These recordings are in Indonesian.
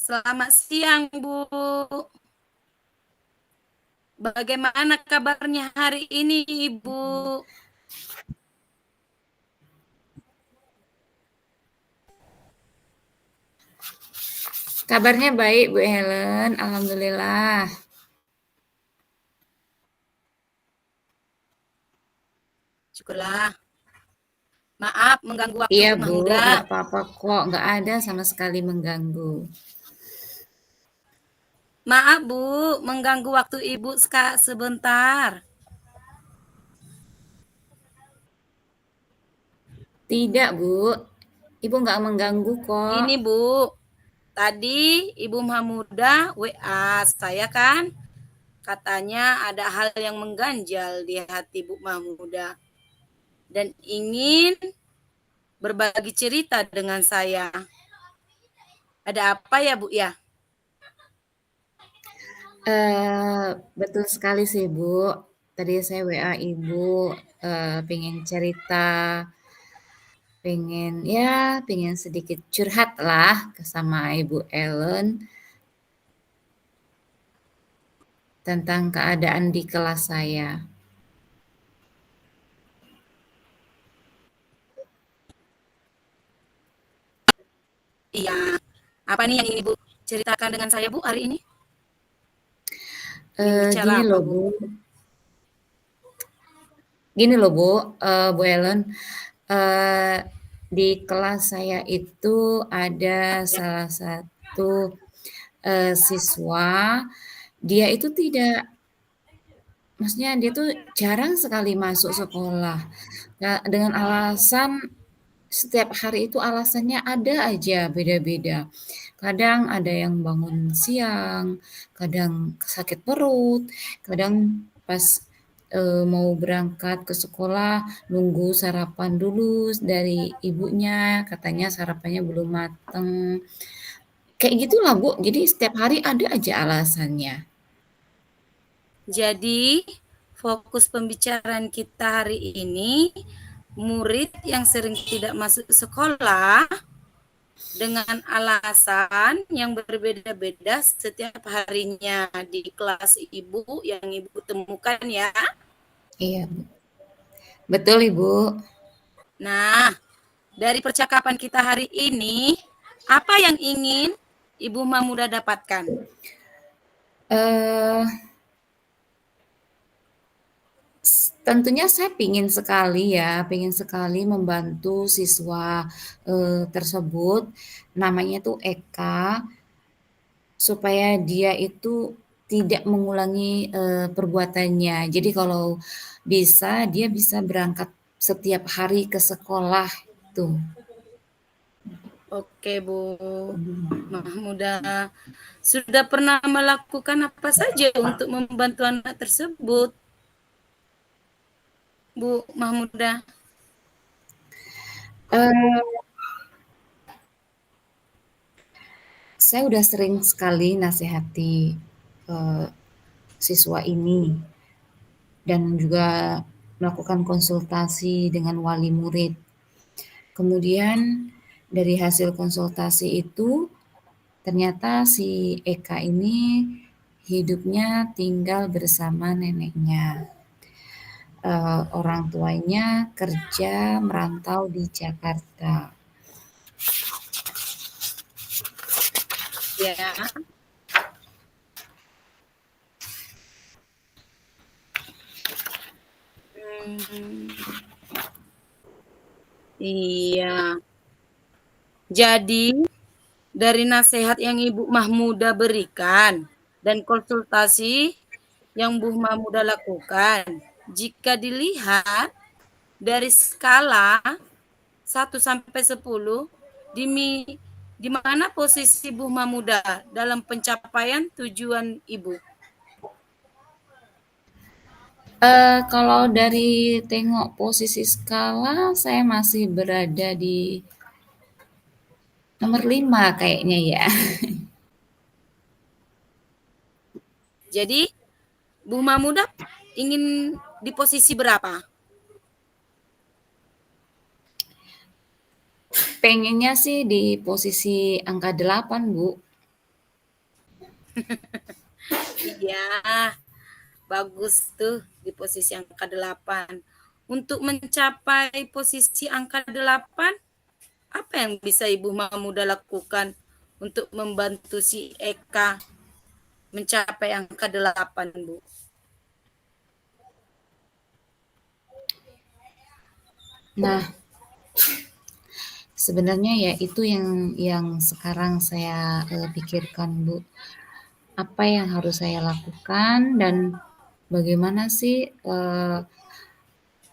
Selamat siang, Bu. Bagaimana kabarnya hari ini, Ibu? Kabarnya baik, Bu Helen. Alhamdulillah. Syukurlah. Maaf mengganggu waktu Iya, Bu Bu. Nggak Mahmuda. apa-apa kok. Nggak ada sama sekali mengganggu. Maaf, Bu, mengganggu waktu Ibu sebentar. Tidak, Bu. Ibu nggak mengganggu kok. Gini, Bu. Tadi Ibu Mahmuda WA saya kan, katanya ada hal yang mengganjal di hati Bu Mahmuda dan ingin berbagi cerita dengan saya. Ada apa ya, Bu ya? Betul sekali sih, Bu. Tadi saya WA Ibu, pengen cerita, pengen sedikit curhat lah sama Ibu Ellen tentang keadaan di kelas saya. Iya. Apa nih yang ingin Ibu ceritakan dengan saya, Bu, hari ini? Ingin bicara Gini apa, loh, Bu? Bu. Gini loh, Bu, Bu Ellen. Eee, di kelas saya itu ada Ya. salah satu, siswa, dia itu tidak maksudnya dia tuh jarang sekali masuk sekolah, dengan alasan setiap hari itu alasannya ada aja beda-beda. Kadang ada yang bangun siang, kadang sakit perut, kadang pas, mau berangkat ke sekolah nunggu sarapan dulu dari ibunya, katanya sarapannya belum mateng. Kayak gitulah, Bu, jadi setiap hari ada aja alasannya. Jadi, fokus pembicaraan kita hari ini, murid yang sering tidak masuk sekolah dengan alasan yang berbeda-beda setiap harinya di kelas Ibu yang Ibu temukan ya. Iya, Bu. Betul, Ibu. Nah, dari percakapan kita hari ini, apa yang ingin Ibu Mamuda dapatkan? Eee Tentunya saya pengen sekali membantu siswa, tersebut, namanya tuh Eka, supaya dia itu tidak mengulangi, perbuatannya. Jadi kalau bisa, dia bisa berangkat setiap hari ke sekolah, tuh. Oke, Bu Mahmuda. Sudah pernah melakukan apa saja untuk membantu anak tersebut, Bu Mahmuda? Eee, saya udah sering sekali nasihati, eee, siswa ini dan juga melakukan konsultasi dengan wali murid. Kemudian dari hasil konsultasi itu ternyata si Eka ini hidupnya tinggal bersama neneknya. Orang tuanya kerja merantau di Jakarta. Ya. Hmm, iya. Jadi dari nasihat yang Ibu Mahmuda berikan dan konsultasi yang Bu Mahmuda lakukan, jika dilihat dari skala 1 sampai 10, di di mana posisi Bu Mahmuda dalam pencapaian tujuan Ibu? Kalau dari tengok posisi skala, saya masih berada di nomor 5 kayaknya ya. Jadi Bu Mahmuda ingin di posisi berapa? Pengennya sih di posisi angka 8, Bu. Iya, bagus tuh di posisi angka 8. Untuk mencapai posisi angka 8, apa yang bisa Ibu Mahmuda lakukan untuk membantu si Eka mencapai angka 8, Bu? Nah, sebenarnya ya itu yang sekarang saya pikirkan, Bu. Apa yang harus saya lakukan dan bagaimana sih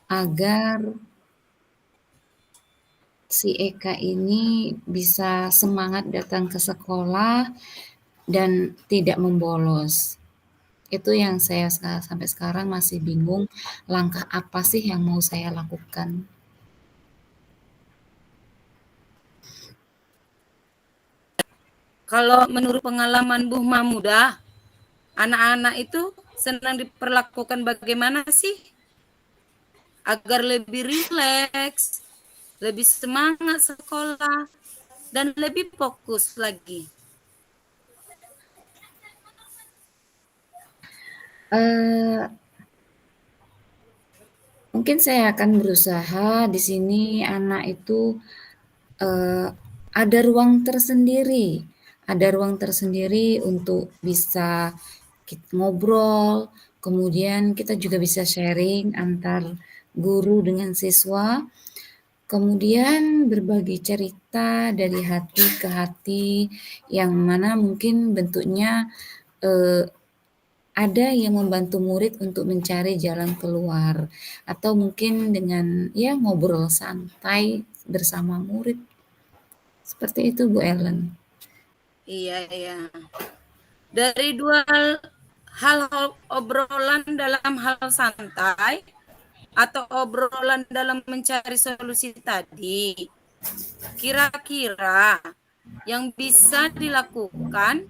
agar si Eka ini bisa semangat datang ke sekolah dan tidak membolos. Itu yang saya sampai sekarang masih bingung, langkah apa sih yang mau saya lakukan. Kalau menurut pengalaman Bu Mahmuda, anak-anak itu senang diperlakukan bagaimana sih agar lebih rileks, lebih semangat sekolah, dan lebih fokus lagi? Eh, Mungkin saya akan berusaha di sini anak itu eh, ada ruang tersendiri, untuk bisa ngobrol, kemudian kita juga bisa sharing antar guru dengan siswa, kemudian berbagi cerita dari hati ke hati, yang mana mungkin bentuknya eh, ada yang membantu murid untuk mencari jalan keluar, atau mungkin dengan ya ngobrol santai bersama murid. Seperti itu Bu Ellen. Iya, iya. Dari dua hal obrolan dalam hal santai atau obrolan dalam mencari solusi tadi, kira-kira yang bisa dilakukan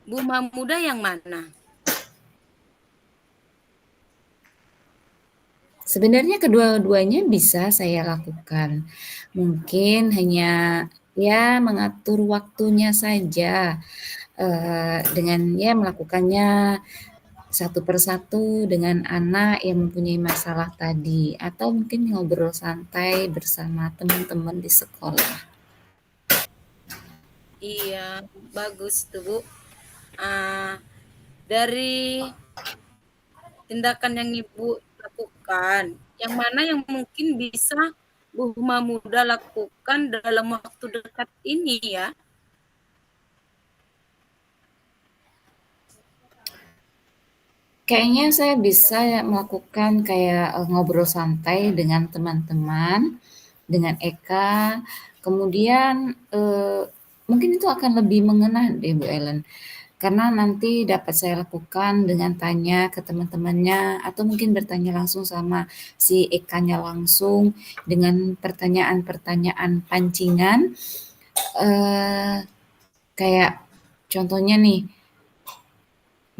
Bu Mahmuda yang mana? Sebenarnya kedua-duanya bisa saya lakukan. Mungkin hanya ya mengatur waktunya saja, dengan ya melakukannya satu persatu dengan anak yang mempunyai masalah tadi, atau mungkin ngobrol santai bersama teman-teman di sekolah. Iya, bagus tuh Bu. Ah, dari tindakan yang Ibu lakukan, yang mana yang mungkin bisa Bu Mahmuda lakukan dalam waktu dekat ini ya? Kayaknya saya bisa ya melakukan kayak ngobrol santai dengan teman-teman, dengan Eka, kemudian mungkin itu akan lebih mengena deh Bu Ellen. Karena nanti dapat saya lakukan dengan tanya ke teman-temannya atau mungkin bertanya langsung sama si Ekanya langsung dengan pertanyaan-pertanyaan pancingan, eee, kayak contohnya nih,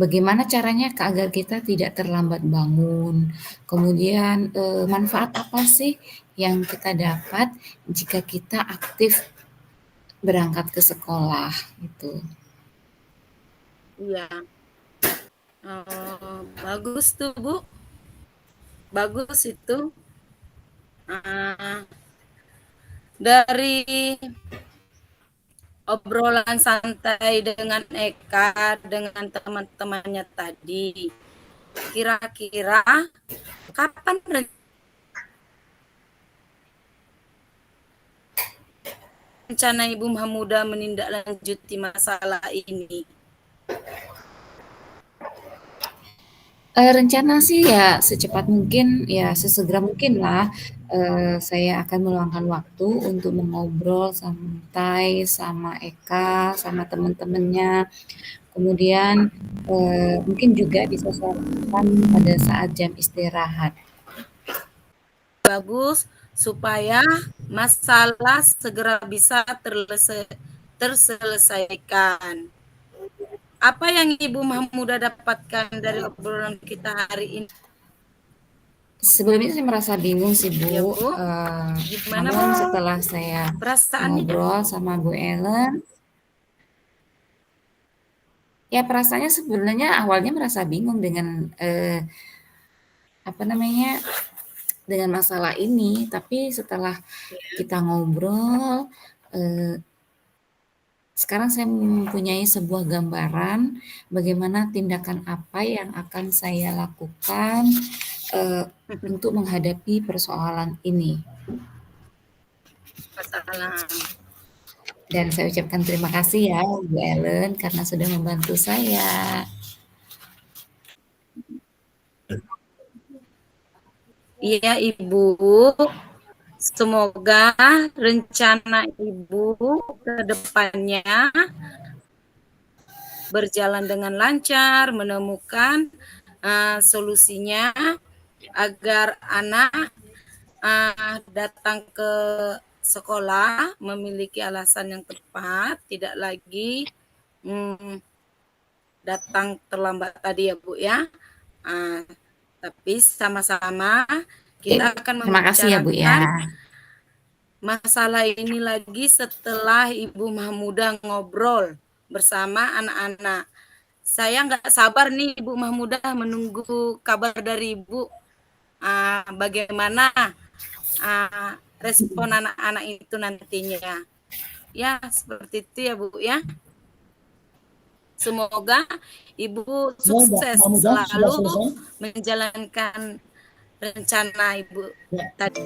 bagaimana caranya agar kita tidak terlambat bangun, kemudian, manfaat apa sih yang kita dapat jika kita aktif berangkat ke sekolah, gitu. Iya. Oh, bagus tuh Bu, bagus itu. Ah, dari obrolan santai dengan Eka, dengan teman-temannya tadi, kira-kira kapan rencana Ibu Mahmuda menindaklanjuti masalah ini? Rencana sih ya secepat mungkin, ya sesegera mungkin lah, saya akan meluangkan waktu untuk mengobrol santai sama Eka, sama teman-temannya. Kemudian, mungkin juga bisa saya lakukan pada saat jam istirahat. Bagus supaya masalah segera bisa terselesaikan. Apa yang Ibu Mahmuda dapatkan dari obrolan kita hari ini Sebelumnya saya merasa bingung sih ya Bu, Bu? Gimana Bu namun setelah saya perasaannya? ngobrol sama Bu Ellen, Ya perasaannya sebenarnya awalnya merasa bingung dengan, apa namanya, dengan masalah ini, tapi setelah Ya. kita ngobrol, eee, sekarang saya mempunyai sebuah gambaran bagaimana tindakan apa yang akan saya lakukan, eee, untuk menghadapi persoalan ini. Masalah. Dan saya ucapkan terima kasih ya Bu Ellen karena sudah membantu saya. Iya Ibu, semoga rencana Ibu ke depannya berjalan dengan lancar, menemukan solusinya agar anak datang ke sekolah memiliki alasan yang tepat, tidak lagi datang terlambat tadi ya Bu ya. Tapi sama-sama kita akan Terima kasih ya Bu ya. membicarakan masalah ini lagi setelah Ibu Mahmudah ngobrol bersama anak-anak. Saya nggak sabar nih Ibu Mahmudah menunggu kabar dari Ibu. Bagaimana respon anak-anak itu nantinya. Ya, seperti itu ya Bu ya. Semoga Ibu Ya, sukses Mahmudah sudah selalu selesai. menjalankan rencana Ibu Ya. tadi.